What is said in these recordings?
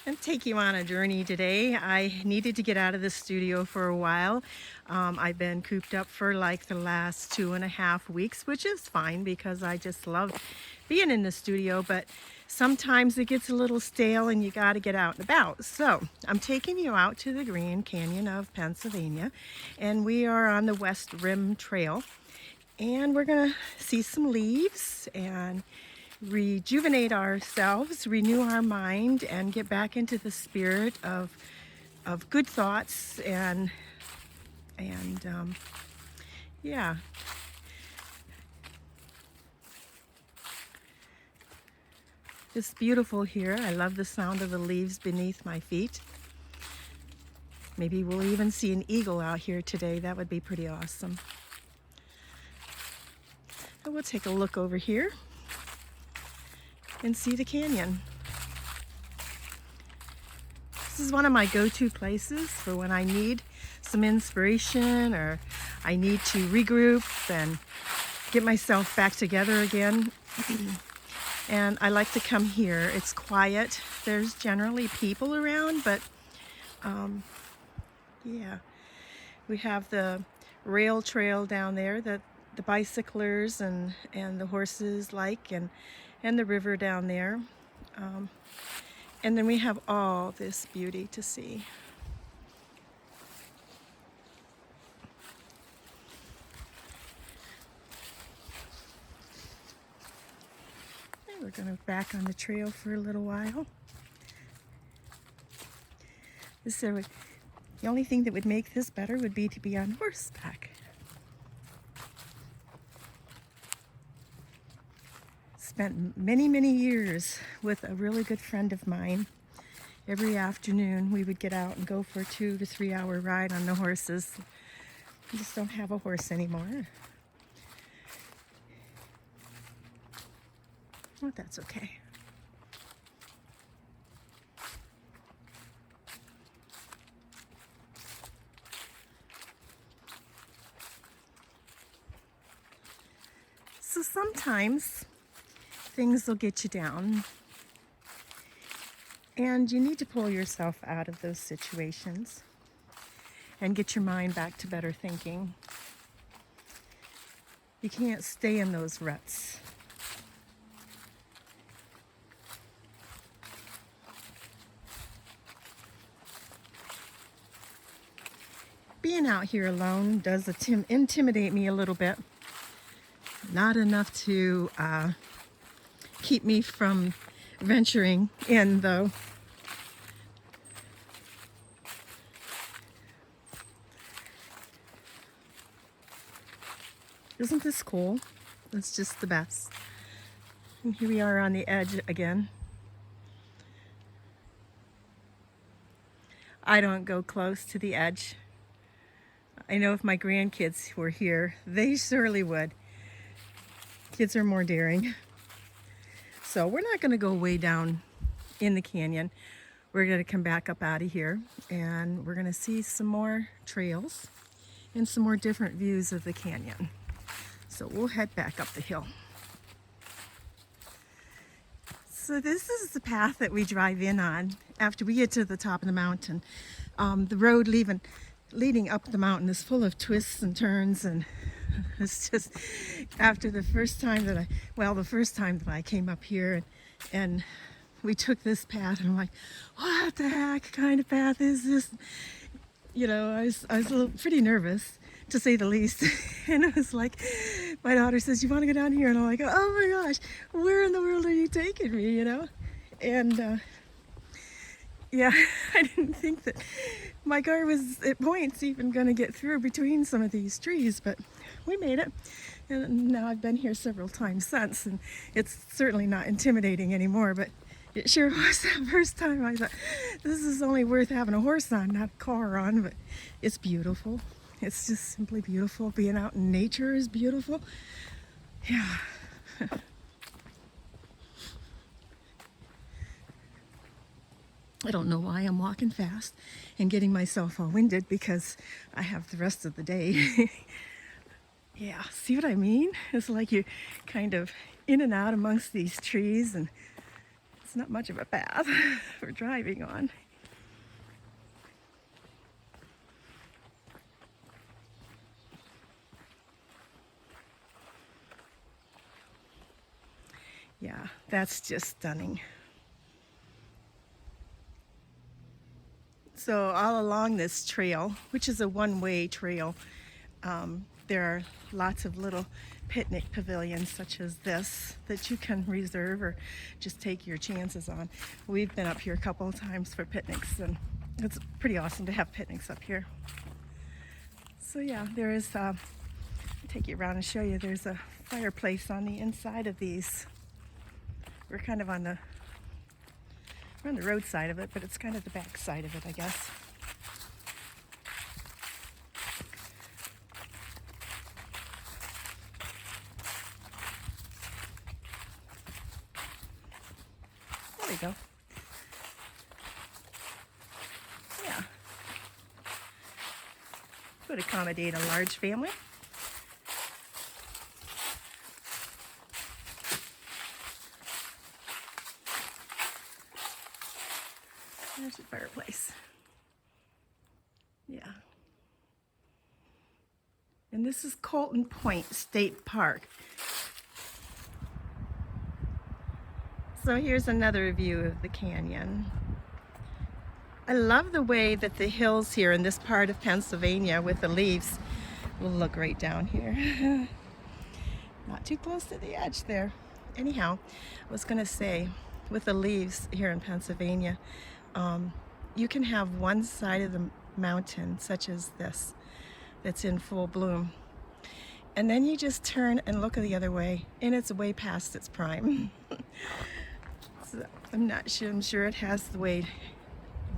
And take you on a journey today. I needed to get out of the studio for a while. I've been cooped up for like the last 2.5 weeks, which is fine because I just love being in the studio, but sometimes it gets a little stale and you got to get out and about. So I'm taking you out to the Grand Canyon of Pennsylvania, and we are on the West Rim Trail, and we're gonna see some leaves and rejuvenate ourselves, renew our mind, and get back into the spirit of good thoughts and yeah. It's beautiful here. I love the sound of the leaves beneath my feet. Maybe we'll even see an eagle out here today. That would be pretty awesome. And we'll take a look over here and see the canyon. This is one of my go-to places for when I need some inspiration or I need to regroup and get myself back together again. And I like to come here. It's quiet. There's generally people around, but yeah. We have the rail trail down there that the bicyclers and the horses like, and the river down there. And then we have all this beauty to see. And we're going to back on the trail for a little while. The only thing that would make this better would be to be on horseback. Spent many, many years with a really good friend of mine. Every afternoon we would get out and go for a 2 to 3 hour ride on the horses. We just don't have a horse anymore. Well, that's okay. So sometimes things will get you down, and you need to pull yourself out of those situations and get your mind back to better thinking. You can't stay in those ruts. Being out here alone does intimidate me a little bit. Not enough to keep me from venturing in, though. Isn't this cool? It's just the best. And here we are on the edge again. I don't go close to the edge. I know if my grandkids were here, they surely would. Kids are more daring. So we're not going to go way down in the canyon. We're going to come back up out of here, and we're going to see some more trails and some more different views of the canyon. So we'll head back up the hill. So this is the path that we drive in on after we get to the top of the mountain. The road leading up the mountain is full of twists and turns, and it's just after the first time that I came up here and we took this path, and I'm like, what the heck kind of path is this? You know, I was a little pretty nervous, to say the least. And it was like, my daughter says, you want to go down here? And I'm like, oh my gosh, where in the world are you taking me, you know? And yeah, I didn't think that my car was at points even going to get through between some of these trees, but we made it. And now I've been here several times since, and it's certainly not intimidating anymore, but it sure was that first time. I thought, this is only worth having a horse on, not a car on, but it's beautiful. It's just simply beautiful. Being out in nature is beautiful. Yeah. I don't know why I'm walking fast and getting myself all winded, because I have the rest of the day. Yeah, see what I mean? It's like you're kind of in and out amongst these trees, and It's not much of a path for driving on. Yeah, that's just stunning. So all along this trail, which is a one-way trail, there are lots of little picnic pavilions such as this that you can reserve or just take your chances on. We've been up here a couple of times for picnics, and it's pretty awesome to have picnics up here. So yeah, there is, I'll take you around and show you, there's a fireplace on the inside of these. We're kind of on the road side of it, but it's kind of the back side of it, I guess. There we go. Yeah. Would accommodate a large family. There's the fireplace. Yeah. And this is Colton Point State Park. So here's another view of the canyon. I love the way that the hills here in this part of Pennsylvania with the leaves will look right down here. Not too close to the edge there. Anyhow, I was gonna say, with the leaves here in Pennsylvania, you can have one side of the mountain, such as this, that's in full bloom. And then you just turn and look the other way, and it's way past its prime. So I'm not sure, I'm sure it has the way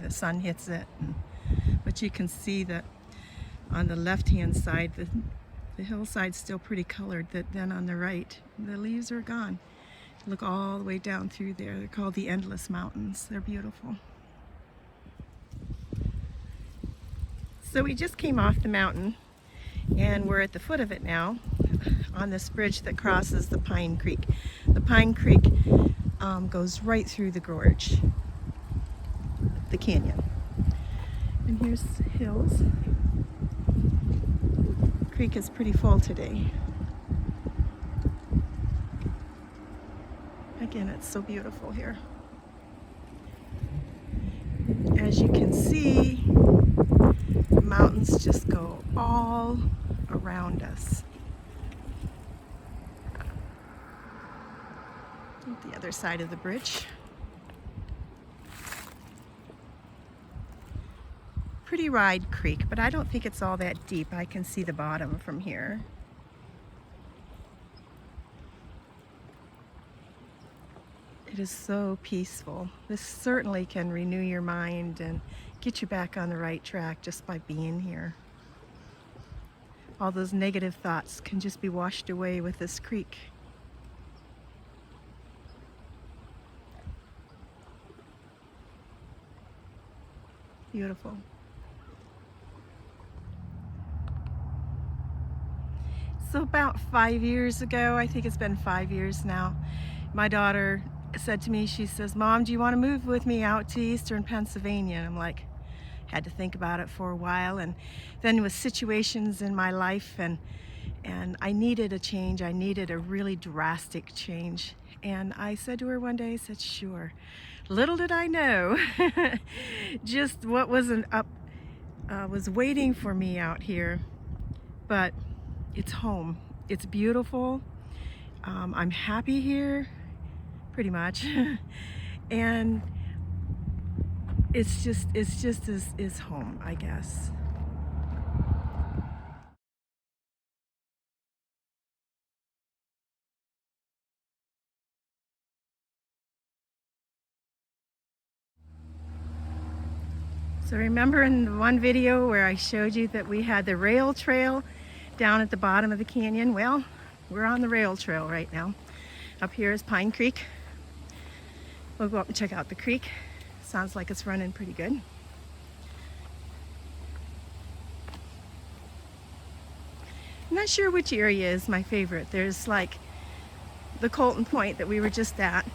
the sun hits it. But you can see that on the left-hand side, the hillside's still pretty colored, that then on the right, the leaves are gone. Look all the way down through there. They're called the Endless Mountains. They're beautiful. So we just came off the mountain and we're at the foot of it now on this bridge that crosses the Pine Creek. The Pine Creek goes right through the gorge, the canyon. And here's the hills. The creek is pretty full today. Again, it's so beautiful here. As you can see, the mountains just go all around us. The other side of the bridge. Pretty wide creek, but I don't think it's all that deep. I can see the bottom from here. It is so peaceful. This certainly can renew your mind and get you back on the right track just by being here. All those negative thoughts can just be washed away with this creek. Beautiful. So about 5 years ago, I think it's been 5 years now, my daughter said to me, she says, "Mom, do you want to move with me out to eastern Pennsylvania?" And I'm like, had to think about it for a while, and then with situations in my life, and I needed a change. I needed a really drastic change. And I said to her one day, I said, "Sure." Little did I know just what was waiting for me out here. But it's home. It's beautiful. I'm happy here, pretty much. And it's just is home, I guess. So remember in the one video where I showed you that we had the rail trail down at the bottom of the canyon? Well, we're on the rail trail right now. Up here is Pine Creek. We'll go up and check out the creek. Sounds like it's running pretty good. I'm not sure which area is my favorite. There's like the Colton Point that we were just at.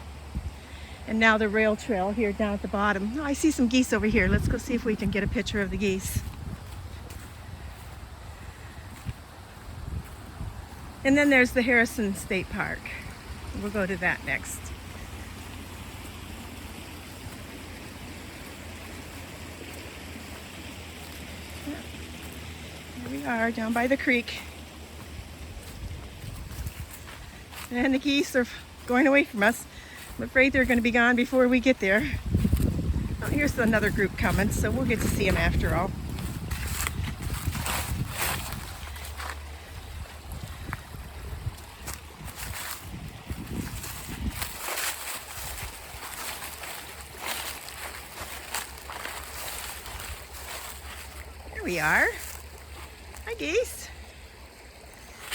And now the rail trail here down at the bottom. Oh, I see some geese over here. Let's go see if we can get a picture of the geese. And then there's the Harrison State Park. We'll go to that next. Here we are down by the creek. And the geese are going away from us. I'm afraid they're going to be gone before we get there. Oh, here's another group coming, so we'll get to see them after all. Here we are. Hi, geese.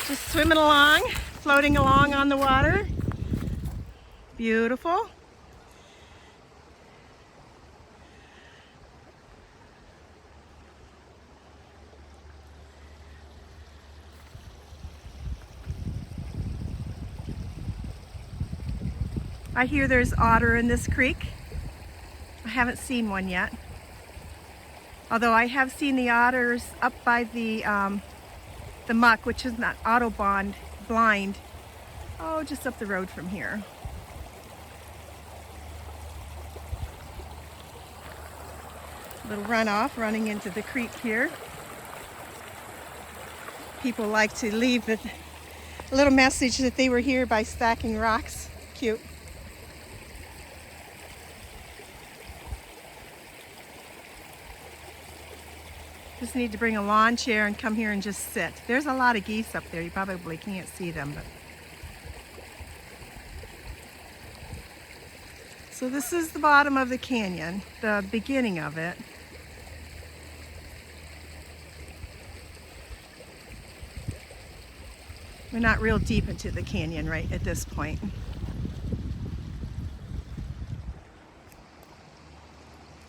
Just swimming along, floating along on the water. Beautiful. I hear there's otter in this creek. I haven't seen one yet. Although I have seen the otters up by the muck, which is not blind. Oh, just up the road from here. A little runoff running into the creek here. People like to leave a little message that they were here by stacking rocks. Cute. Just need to bring a lawn chair and come here and just sit. There's a lot of geese up there. You probably can't see them, but. So this is the bottom of the canyon, the beginning of it. We're not real deep into the canyon right at this point.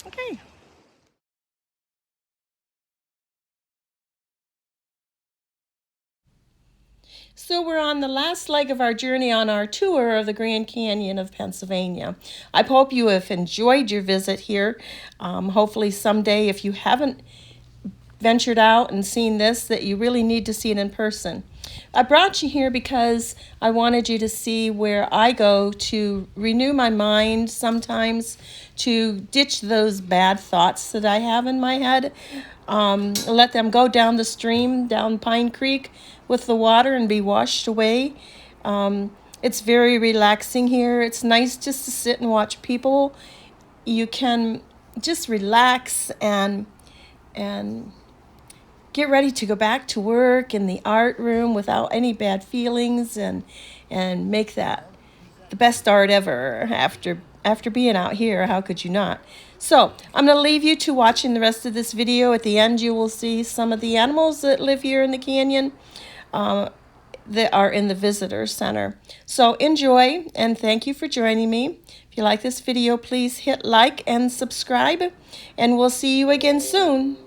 Okay. So we're on the last leg of our journey on our tour of the Grand Canyon of Pennsylvania. I hope you have enjoyed your visit here. Hopefully someday, if you haven't ventured out and seen this, that you really need to see it in person. I brought you here because I wanted you to see where I go to renew my mind sometimes, to ditch those bad thoughts that I have in my head, let them go down the stream, down Pine Creek with the water and be washed away. It's very relaxing here. It's nice just to sit and watch people. You can just relax and get ready to go back to work in the art room without any bad feelings, and make that the best art ever after being out here. How could you not? So I'm going to leave you to watching the rest of this video. At the end, you will see some of the animals that live here in the canyon that are in the visitor center. So enjoy, and thank you for joining me. If you like this video, please hit like and subscribe, and we'll see you again soon.